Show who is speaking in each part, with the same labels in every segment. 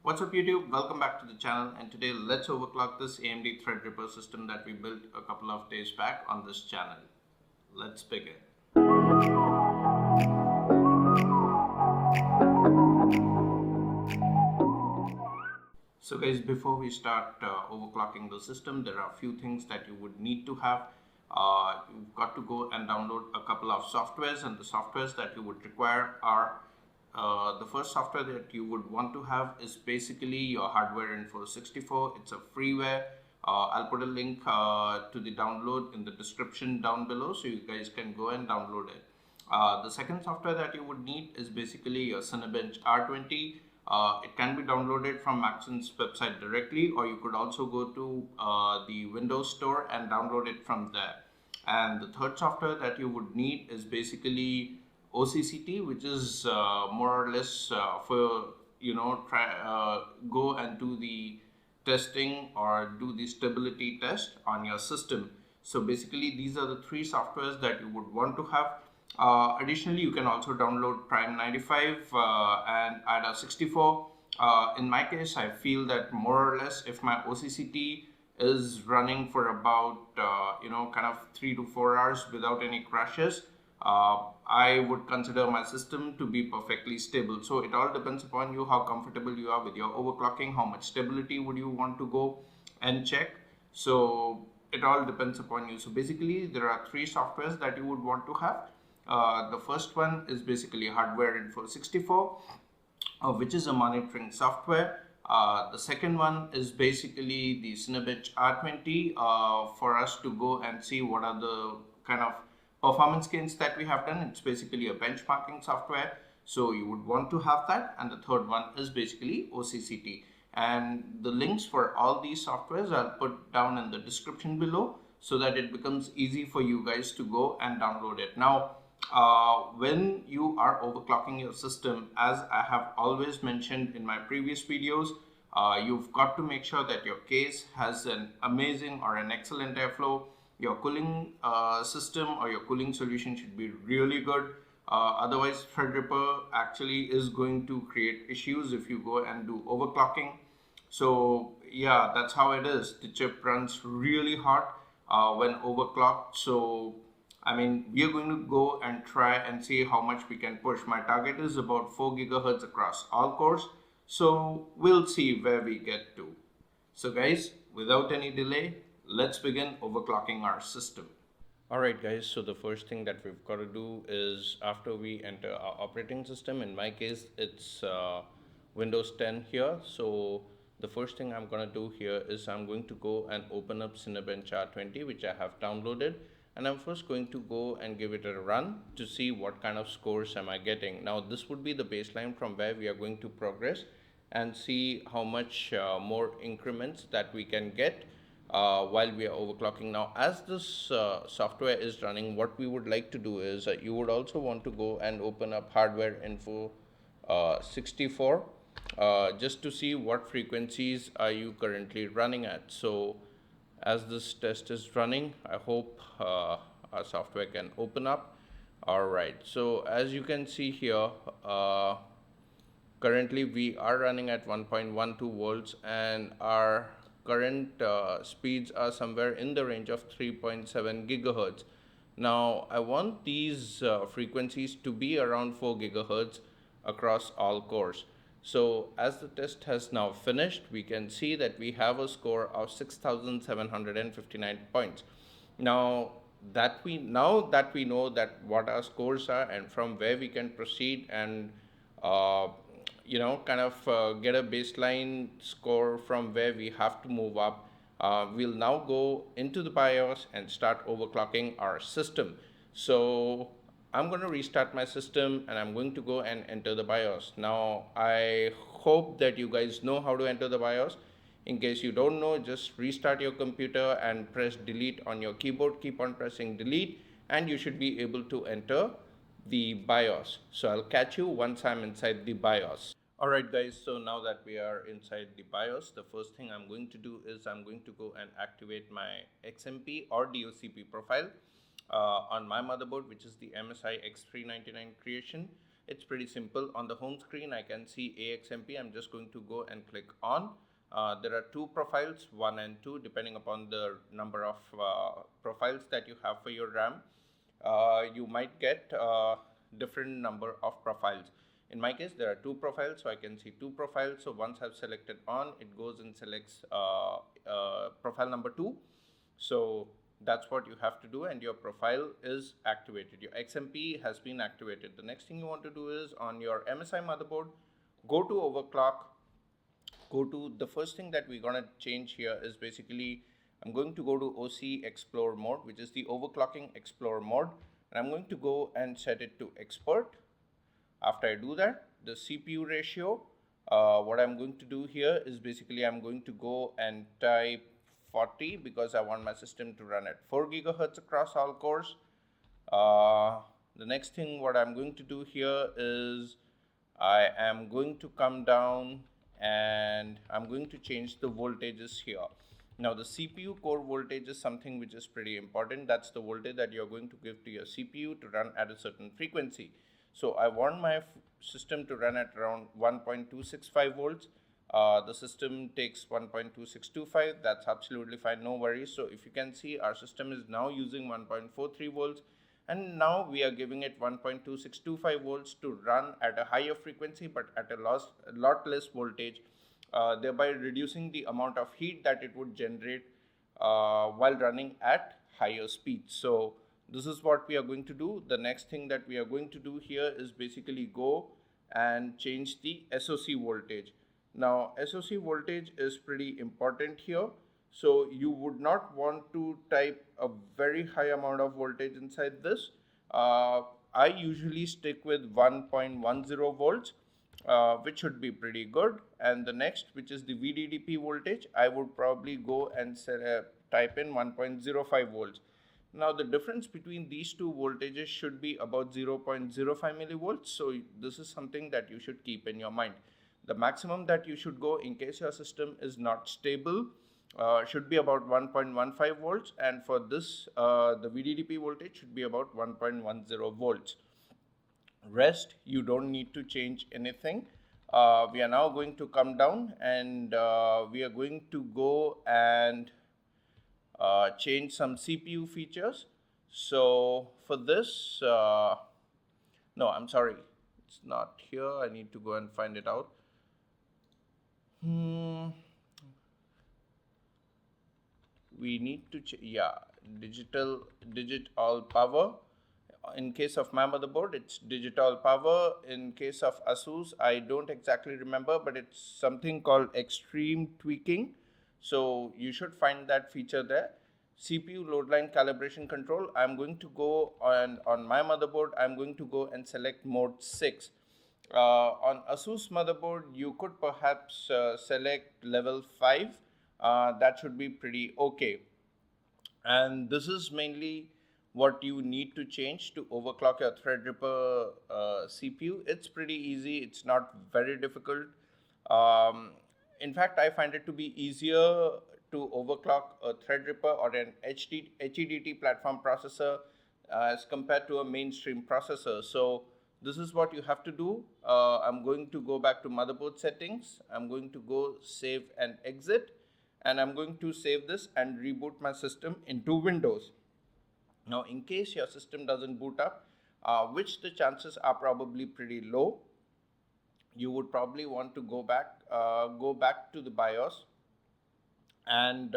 Speaker 1: What's up YouTube? Welcome back to the channel, and today let's overclock this AMD Threadripper system that we built a couple of days back on this channel. Let's begin. So guys, before we start overclocking the system, there are a few things that you would need to have. You've got to go and download a couple of softwares, and the softwares that you would require are the first software that you would want to have is basically your hardware info 64. It's a freeware. I'll put a link to the download in the description down below, so you guys can go and download it. The second software that you would need is basically your Cinebench R20. It can be downloaded from Maxon's website directly, or you could also go to the Windows Store and download it from there. And the third software that you would need is basically OCCT, which is more or less for go and do the testing or do the stability test on your system. So basically these are the three softwares that you would want to have. Additionally, you can also download Prime 95 and ADA 64. In my case, I feel that more or less if my OCCT is running for about kind of 3 to 4 hours without any crashes, I would consider my system to be perfectly stable. So it all depends upon you, how comfortable you are with your overclocking, how much stability would you want to go and check. So it all depends upon you. So basically there are three softwares that you would want to have. The first one is basically hardware info 64, which is a monitoring software. The second one is basically the Cinebench R20 for us to go and see what are the kind of performance gains that we have done. It's basically a benchmarking software, so you would want to have that. And the third one is basically OCCT, and the links for all these softwares I'll put down in the description below so that it becomes easy for you guys to go and download it. Now when you are overclocking your system, as I have always mentioned in my previous videos, you've got to make sure that your case has an amazing or an excellent airflow. Your cooling system or your cooling solution should be really good. Otherwise, Threadripper actually is going to create issues if you go and do overclocking. So yeah, that's how it is. The chip runs really hot when overclocked. So I mean, we are going to go and try and see how much we can push. My target is about 4 gigahertz across all cores. So we'll see where we get to. So guys, without any delay, let's begin overclocking our system. Alright guys, so the first thing that we've got to do is after we enter our operating system, in my case it's Windows 10 here. So the first thing I'm going to do here is I'm going to go and open up Cinebench R20, which I have downloaded. And I'm first going to go and give it a run to see what kind of scores am I getting. Now this would be the baseline from where we are going to progress and see how much more increments that we can get while we are overclocking. Now as this software is running, what we would like to do is you would also want to go and open up hardware info 64 just to see what frequencies are you currently running at. So as this test is running, I hope our software can open up. Alright, so as you can see here, currently we are running at 1.12 volts and our current speeds are somewhere in the range of 3.7 gigahertz. Now I want these frequencies to be around 4 gigahertz across all cores. So as the test has now finished, we can see that we have a score of 6,759 points. Now that we know that what our scores are and from where we can proceed and get a baseline score from where we have to move up, we'll now go into the BIOS and start overclocking our system. So I'm going to restart my system and I'm going to go and enter the BIOS. Now I hope that you guys know how to enter the BIOS. In case you don't know, just restart your computer and press delete on your keyboard. Keep on pressing delete and you should be able to enter the BIOS. So I'll catch you once I'm inside the BIOS. Alright guys, so now that we are inside the BIOS, the first thing I'm going to do is I'm going to go and activate my XMP or DOCP profile on my motherboard, which is the MSI X399 creation. It's pretty simple. On the home screen, I can see AXMP. I'm just going to go and click on. There are two profiles, 1 and 2, depending upon the number of profiles that you have for your RAM. You might get different number of profiles. In my case, there are two profiles, so I can see two profiles. So once I've selected on, it goes and selects profile number 2. So that's what you have to do, and your profile is activated. Your XMP has been activated. The next thing you want to do is on your MSI motherboard, go to overclock. Go to the first thing that we're going to change here is basically I'm going to go to OC Explore mode, which is the overclocking Explore mode, and I'm going to go and set it to expert. After I do that, the CPU ratio, what I'm going to do here is basically I'm going to go and type 40 because I want my system to run at 4 gigahertz across all cores. The next thing what I'm going to do here is I am going to come down and I'm going to change the voltages here. Now the CPU core voltage is something which is pretty important. That's the voltage that you're going to give to your CPU to run at a certain frequency. So I want my system to run at around 1.265 volts. The system takes 1.2625. That's absolutely fine, no worries. So if you can see, our system is now using 1.43 volts, and now we are giving it 1.2625 volts to run at a higher frequency but at a lot less voltage, thereby reducing the amount of heat that it would generate while running at higher speeds. So this is what we are going to do. The next thing that we are going to do here is basically go and change the SOC voltage. Now SOC voltage is pretty important here. So you would not want to type a very high amount of voltage inside this. I usually stick with 1.10 volts, which should be pretty good. And the next, which is the VDDP voltage, I would probably go and type in 1.05 volts. Now the difference between these two voltages should be about 0.05 millivolts. So this is something that you should keep in your mind. The maximum that you should go in case your system is not stable should be about 1.15 volts, and for this the VDDP voltage should be about 1.10 volts. Rest, you don't need to change anything. We are now going to come down and we are going to go and change some CPU features. So for this, no, I'm sorry, it's not here. I need to go and find it out. We need to digit all power. In case of my motherboard, it's digital power. In case of Asus, I don't exactly remember, but it's something called extreme tweaking. So you should find that feature there. CPU load line calibration control, I'm going to go on my motherboard, I'm going to go and select mode 6. On Asus motherboard, you could perhaps select level 5. That should be pretty okay. And this is mainly what you need to change to overclock your Threadripper CPU. It's pretty easy. It's not very difficult. In fact, I find it to be easier to overclock a Threadripper or an HEDT platform processor as compared to a mainstream processor. So this is what you have to do. I'm going to go back to motherboard settings. I'm going to go save and exit. And I'm going to save this and reboot my system into Windows. Now, in case your system doesn't boot up, which the chances are probably pretty low, you would probably want to go back to the BIOS and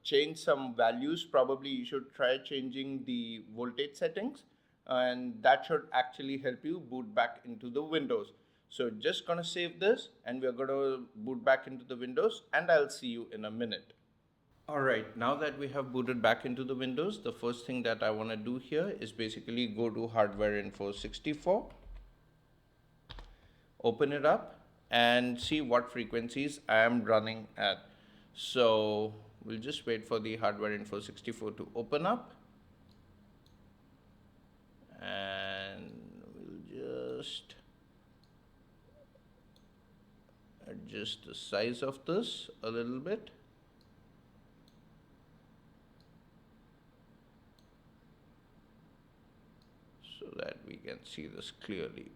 Speaker 1: change some values. Probably you should try changing the voltage settings, and that should actually help you boot back into the Windows. So just gonna save this and we're gonna boot back into the Windows, and I'll see you in a minute. Alright, now that we have booted back into the Windows, the first thing that I want to do here is basically go to Hardware Info 64, open it up and see what frequencies I am running at. So we'll just wait for the Hardware Info 64 to open up, and we'll just adjust the size of this a little bit. So that we can see this clearly.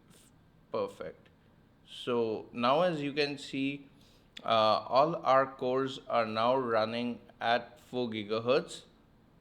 Speaker 1: Perfect. So now as you can see, all our cores are now running at 4 gigahertz.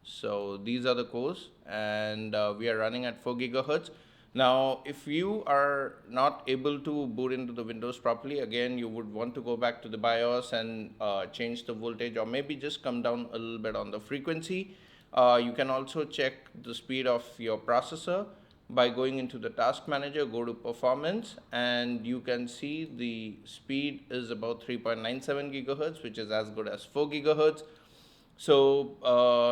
Speaker 1: So these are the cores, and we are running at 4 gigahertz. Now, if you are not able to boot into the Windows properly, again, you would want to go back to the BIOS and change the voltage, or maybe just come down a little bit on the frequency. You can also check the speed of your processor by going into the task manager, go to performance, and you can see the speed is about 3.97 gigahertz, which is as good as 4 gigahertz. So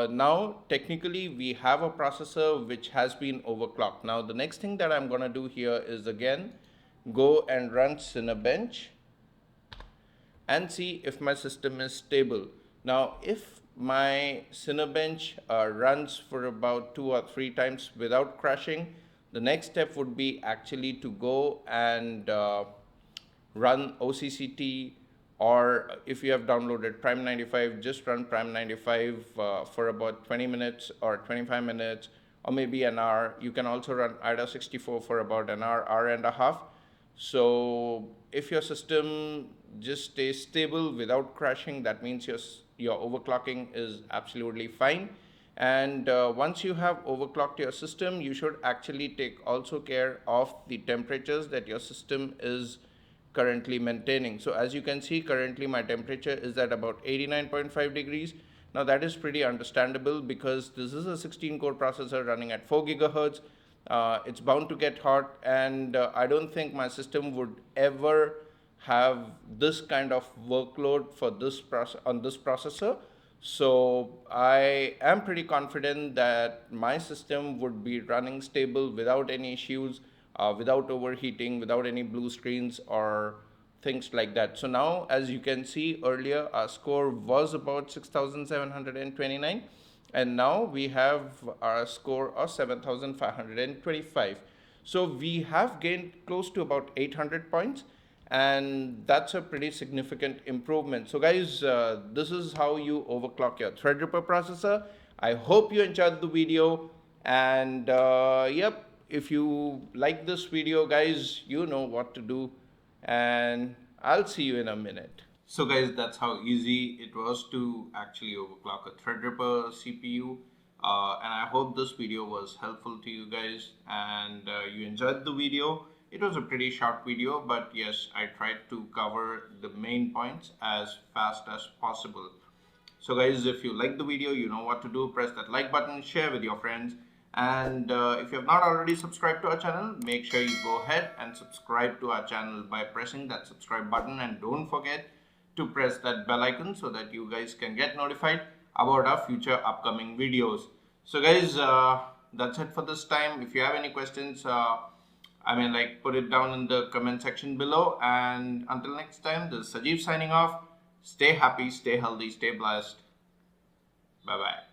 Speaker 1: now technically we have a processor which has been overclocked. Now the next thing that I'm going to do here is again go and run Cinebench and see if my system is stable. Now if my Cinebench runs for about 2 or 3 times without crashing, the next step would be actually to go and run OCCT, or if you have downloaded Prime 95, just run Prime 95 for about 20 minutes or 25 minutes or maybe an hour. You can also run IDA 64 for about an hour, hour and a half. So if your system just stays stable without crashing, that means your overclocking is absolutely fine. And once you have overclocked your system, you should actually take also care of the temperatures that your system is currently maintaining. So as you can see, currently my temperature is at about 89.5 degrees. Now that is pretty understandable because this is a 16 core processor running at 4 gigahertz. It's bound to get hot, and I don't think my system would ever have this kind of workload for this on this processor. So I am pretty confident that my system would be running stable without any issues, without overheating, without any blue screens or things like that. So now, as you can see, earlier our score was about 6,729, and now we have our score of 7,525. So we have gained close to about 800 points, and that's a pretty significant improvement. So guys, this is how you overclock your Threadripper processor. I hope you enjoyed the video, and yep, if you like this video, guys, you know what to do, and I'll see you in a minute. So guys, that's how easy it was to actually overclock a Threadripper CPU. And I hope this video was helpful to you guys, and you enjoyed the video. It was a pretty short video, but yes, I tried to cover the main points as fast as possible. So guys, if you like the video, you know what to do. Press that like button, share with your friends, and if you have not already subscribed to our channel, make sure you go ahead and subscribe to our channel by pressing that subscribe button, and don't forget to press that bell icon so that you guys can get notified about our future upcoming videos. So guys, that's it for this time. If you have any questions, put it down in the comment section below, and until next time, this is Sajeev signing off. Stay happy, stay healthy, stay blessed. Bye bye.